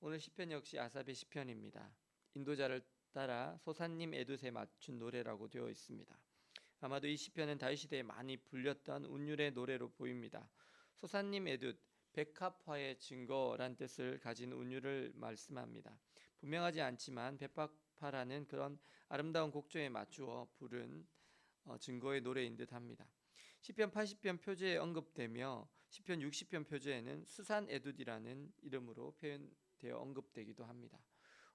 오늘 시편 역시 아삽의 시편입니다. 인도자를 따라 소사님 에둏에 맞춘 노래라고 되어 있습니다. 아마도 이 시편은 다윗 시대에 많이 불렸던 운율의 노래로 보입니다. 소사님 에둏, 백합화의 증거란 뜻을 가진 운율을 말씀합니다. 분명하지 않지만 백합화라는 그런 아름다운 곡조에 맞추어 부른 증거의 노래인 듯합니다. 시편 80편 표제에 언급되며 시편 60편 표제에는 수산 에둏이라는 이름으로 표현되어 언급되기도 합니다.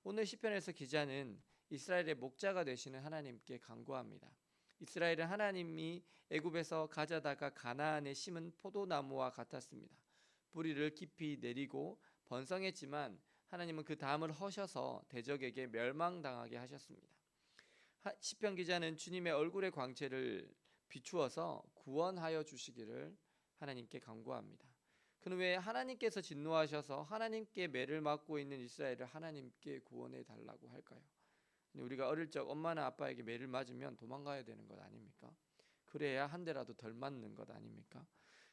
오늘 시편에서 기자는 이스라엘의 목자가 되시는 하나님께 간구합니다. 이스라엘은 하나님이 애굽에서 가져다가 가나안에 심은 포도나무와 같았습니다. 뿌리를 깊이 내리고 번성했지만 하나님은 그 담을 허셔서 대적에게 멸망당하게 하셨습니다. 시편 기자는 주님의 얼굴의 광채를 비추어서 구원하여 주시기를 하나님께 간구합니다. 그는 왜 하나님께서 진노하셔서 하나님께 매를 맞고 있는 이스라엘을 하나님께 구원해 달라고 할까요? 우리가 어릴 적 엄마나 아빠에게 매를 맞으면 도망가야 되는 것 아닙니까? 그래야 한 대라도 덜 맞는 것 아닙니까?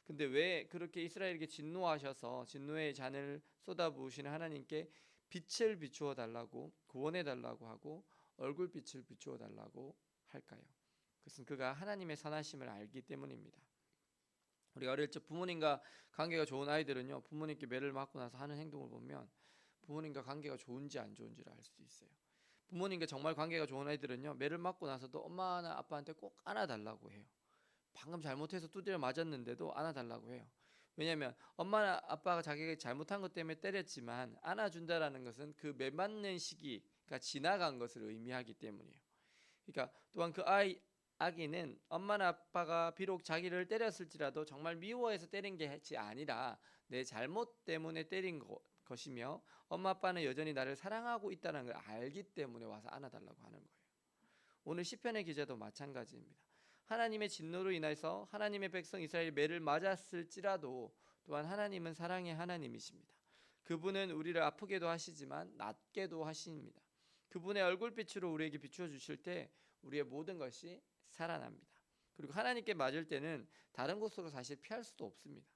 근데 왜 그렇게 이스라엘에게 진노하셔서 진노의 잔을 쏟아부으시는 하나님께 빛을 비추어 달라고 구원해 달라고 하고 얼굴빛을 비추어 달라고 할까요? 그것은 그가 하나님의 선하심을 알기 때문입니다. 우리 어릴 적 부모님과 관계가 좋은 아이들은요, 부모님께 매를 맞고 나서 하는 행동을 보면 부모님과 관계가 좋은지 안 좋은지를 알 수 있어요. 부모님과 정말 관계가 좋은 아이들은요, 매를 맞고 나서도 엄마나 아빠한테 꼭 안아달라고 해요. 방금 잘못해서 두드려 맞았는데도 안아달라고 해요. 왜냐하면 엄마나 아빠가 자기가 잘못한 것 때문에 때렸지만 안아준다라는 것은 그 매 맞는 시기가 지나간 것을 의미하기 때문이에요. 그러니까 또한 그 아기는 엄마나 아빠가 비록 자기를 때렸을지라도 정말 미워해서 때린 게 아니라 내 잘못 때문에 때린 것이며 엄마 아빠는 여전히 나를 사랑하고 있다는 걸 알기 때문에 와서 안아달라고 하는 거예요. 오늘 시편의 기자도 마찬가지입니다. 하나님의 진노로 인해서 하나님의 백성 이스라엘이 매를 맞았을지라도 또한 하나님은 사랑의 하나님이십니다. 그분은 우리를 아프게도 하시지만 낫게도 하십니다. 그분의 얼굴빛으로 우리에게 비추어 주실 때 우리의 모든 것이 살아납니다. 그리고 하나님께 맞을 때는 다른 곳으로 사실 피할 수도 없습니다.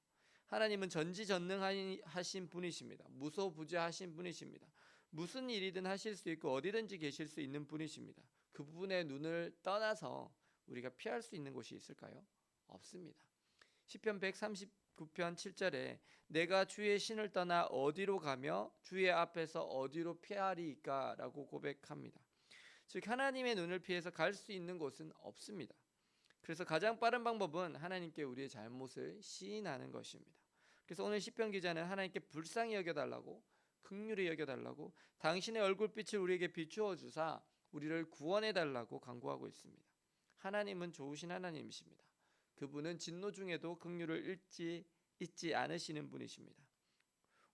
하나님은 전지전능하신 분이십니다. 무소부재하신 분이십니다. 무슨 일이든 하실 수 있고 어디든지 계실 수 있는 분이십니다. 그분의 눈을 떠나서 우리가 피할 수 있는 곳이 있을까요? 없습니다. 시편 139편 7절에 내가 주의 신을 떠나 어디로 가며 주의 앞에서 어디로 피하리이까 라고 고백합니다. 즉 하나님의 눈을 피해서 갈 수 있는 곳은 없습니다. 그래서 가장 빠른 방법은 하나님께 우리의 잘못을 시인하는 것입니다. 그래서 오늘 시편 기자는 하나님께 불쌍히 여겨달라고 긍휼히 여겨달라고 당신의 얼굴빛을 우리에게 비추어 주사 우리를 구원해달라고 간구하고 있습니다. 하나님은 좋으신 하나님이십니다. 그분은 진노 중에도 긍휼을 잊지 않으시는 분이십니다.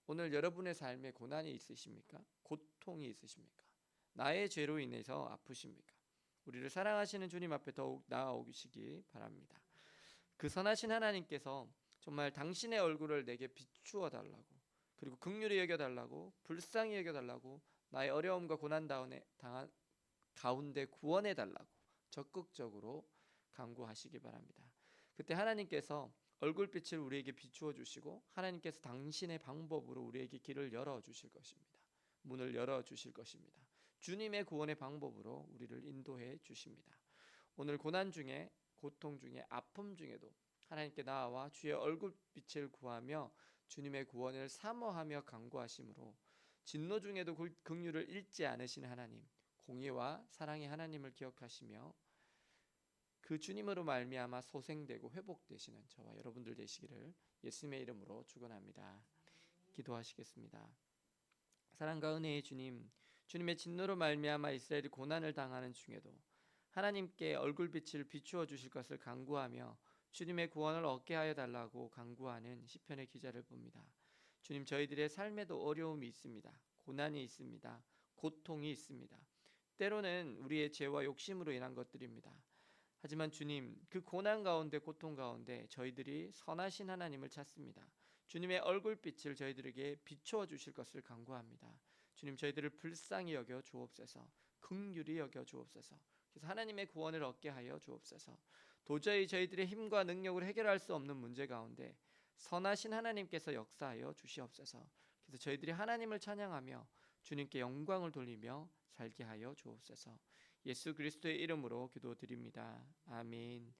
오늘 여러분의 삶에 고난이 있으십니까? 고통이 있으십니까? 나의 죄로 인해서 아프십니까? 우리를 사랑하시는 주님 앞에 더욱 나아오시기 바랍니다. 그 선하신 하나님께서 정말 당신의 얼굴을 내게 비추어 달라고 그리고 긍휼히 여겨달라고 불쌍히 여겨달라고 나의 어려움과 고난 가운데 구원해 달라고 적극적으로 간구하시기 바랍니다. 그때 하나님께서 얼굴빛을 우리에게 비추어 주시고 하나님께서 당신의 방법으로 우리에게 길을 열어 주실 것입니다. 문을 열어 주실 것입니다. 주님의 구원의 방법으로 우리를 인도해 주십니다. 오늘 고난 중에 고통 중에 아픔 중에도 하나님께 나아와 주의 얼굴빛을 구하며 주님의 구원을 사모하며 간구하심으로 진노 중에도 긍휼을 잃지 않으시는 하나님, 공의와 사랑의 하나님을 기억하시며 그 주님으로 말미암아 소생되고 회복되시는 저와 여러분들 되시기를 예수님의 이름으로 축원합니다. 기도하시겠습니다. 사랑과 은혜의 주님, 주님의 진노로 말미암아 이스라엘이 고난을 당하는 중에도 하나님께 얼굴빛을 비추어 주실 것을 간구하며 주님의 구원을 얻게 하여 달라고 간구하는 시편의 기자를 봅니다. 주님, 저희들의 삶에도 어려움이 있습니다. 고난이 있습니다. 고통이 있습니다. 때로는 우리의 죄와 욕심으로 인한 것들입니다. 하지만 주님, 그 고난 가운데 고통 가운데 저희들이 선하신 하나님을 찾습니다. 주님의 얼굴빛을 저희들에게 비추어 주실 것을 간구합니다. 주님, 저희들을 불쌍히 여겨 주옵소서. 긍휼히 여겨 주옵소서. 그래서 하나님의 구원을 얻게 하여 주옵소서. 도저히 저희들의 힘과 능력으로 해결할 수 없는 문제 가운데 선하신 하나님께서 역사하여 주시옵소서. 그래서 저희들이 하나님을 찬양하며 주님께 영광을 돌리며 살게 하여 주옵소서. 예수 그리스도의 이름으로 기도드립니다. 아멘.